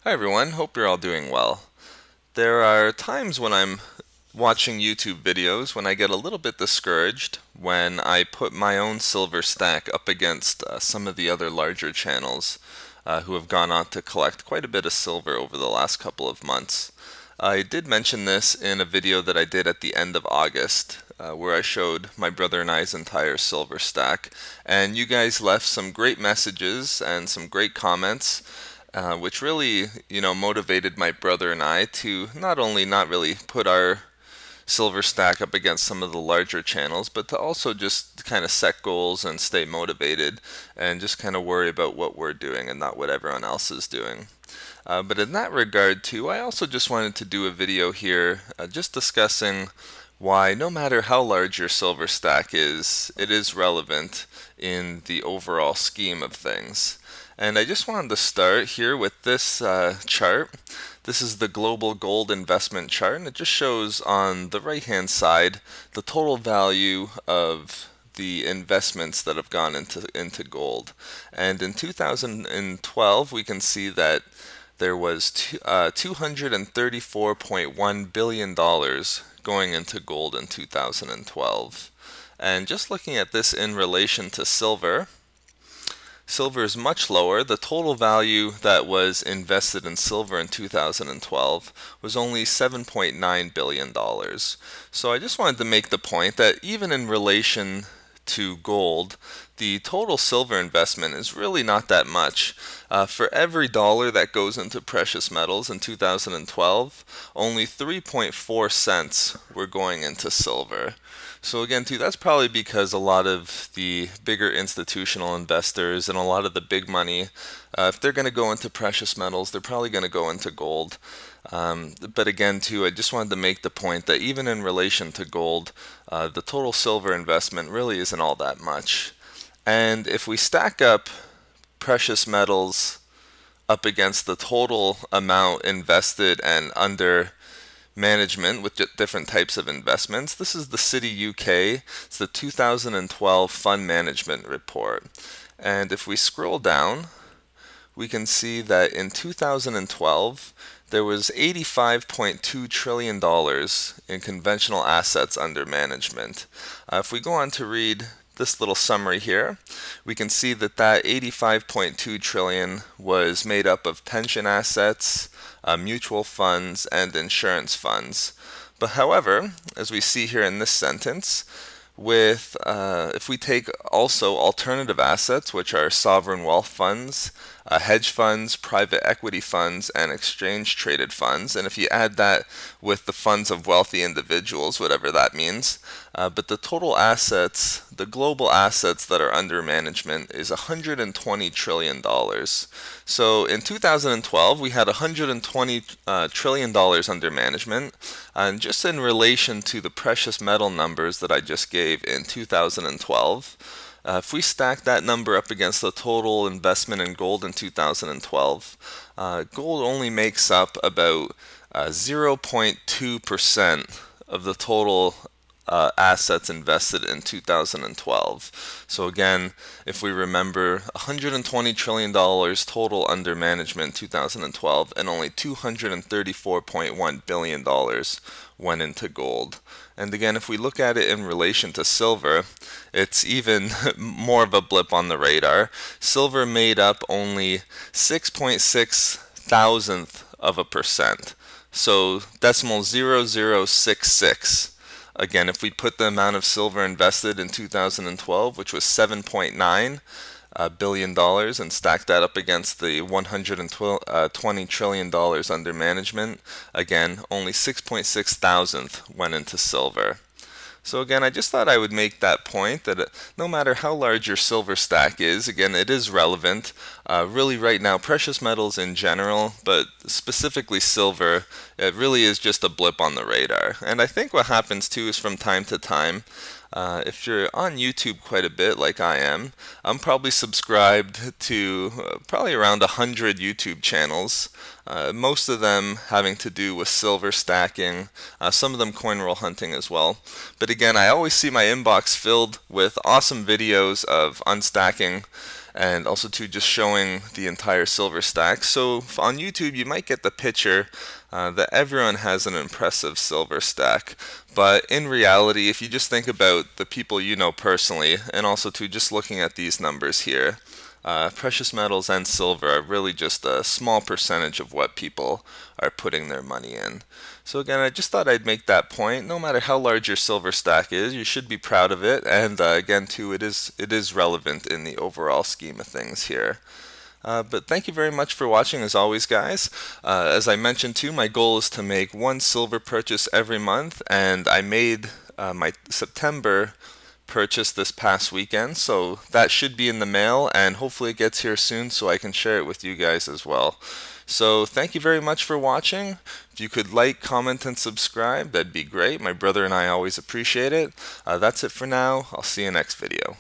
Hi everyone, hope you're all doing well. There are times when I'm watching YouTube videos when I get a little bit discouraged when I put my own silver stack up against some of the other larger channels who have gone on to collect quite a bit of silver over the last couple of months. I did mention this in a video that I did at the end of August where I showed my brother and I's entire silver stack, and you guys left some great messages and some great comments, which really, motivated my brother and I to not only not really put our silver stack up against some of the larger channels, but to also just kind of set goals and stay motivated and just kind of worry about what we're doing and not what everyone else is doing. But in that regard too, I also just wanted to do a video here just discussing why no matter how large your silver stack is, it is relevant in the overall scheme of things. And I just wanted to start here with this chart. This is the global gold investment chart, and it just shows on the right hand side the total value of the investments that have gone into gold. And in 2012 we can see that there was $234.1 billion going into gold in 2012. And just looking at this in relation to silver, silver is much lower. The total value that was invested in silver in 2012 was only $7.9 billion. So I just wanted to make the point that even in relation to gold, the total silver investment is really not that much. For every dollar that goes into precious metals in 2012, only 3.4 cents were going into silver. So again, too, that's probably because a lot of the bigger institutional investors and a lot of the big money, if they're going to go into precious metals, they're probably going to go into gold. But again, too, I just wanted to make the point that even in relation to gold, the total silver investment really isn't all that much. And if we stack up precious metals up against the total amount invested and under management with different types of investments, this is the Citi UK. It's the 2012 Fund Management Report. And if we scroll down, we can see that in 2012, there was $85.2 trillion in conventional assets under management. If we go on to read this little summary here, we can see that that 85.2 trillion was made up of pension assets, mutual funds, and insurance funds. But however, as we see here in this sentence, if we take also alternative assets, which are sovereign wealth funds, hedge funds, private equity funds, and exchange traded funds, and if you add that with the funds of wealthy individuals, whatever that means, but the total assets, the global assets that are under management is $120 trillion. So in 2012, we had $120 trillion under management, and just in relation to the precious metal numbers that I just gave in 2012, if we stack that number up against the total investment in gold in 2012, gold only makes up about 0.2% of the total assets invested in 2012. So again, if we remember, $120 trillion total under management in 2012, and only $234.1 billion went into gold. And again, if we look at it in relation to silver, it's even more of a blip on the radar. Silver made up only 6.6 thousandth of a percent. So decimal 0066. Again, if we put the amount of silver invested in 2012, which was $7.9 billion, and stack that up against the $120 trillion under management, again, only 6.6 thousandth went into silver. So again, I just thought I would make that point that no matter how large your silver stack is, again, it is relevant. Really right now, precious metals in general, but specifically silver, it really is just a blip on the radar. And I think what happens too is from time to time, if you're on YouTube quite a bit like I am, I'm probably subscribed to probably around 100 YouTube channels, most of them having to do with silver stacking, some of them coin roll hunting as well. But again, I always see my inbox filled with awesome videos of unstacking and also too just showing the entire silver stack. So on YouTube you might get the picture that everyone has an impressive silver stack, but in reality, if you just think about the people you know personally, and also too just looking at these numbers here, precious metals and silver are really just a small percentage of what people are putting their money in. So again, I just thought I'd make that point. No matter how large your silver stack is, you should be proud of it. And again, too, it is relevant in the overall scheme of things here. But thank you very much for watching as always, guys. As I mentioned too, my goal is to make one silver purchase every month, and I made my September purchase this past weekend, so that should be in the mail, and hopefully it gets here soon so I can share it with you guys as well. So thank you very much for watching. If you could like, comment, and subscribe, that'd be great. My brother and I always appreciate it. That's it for now. I'll see you next video.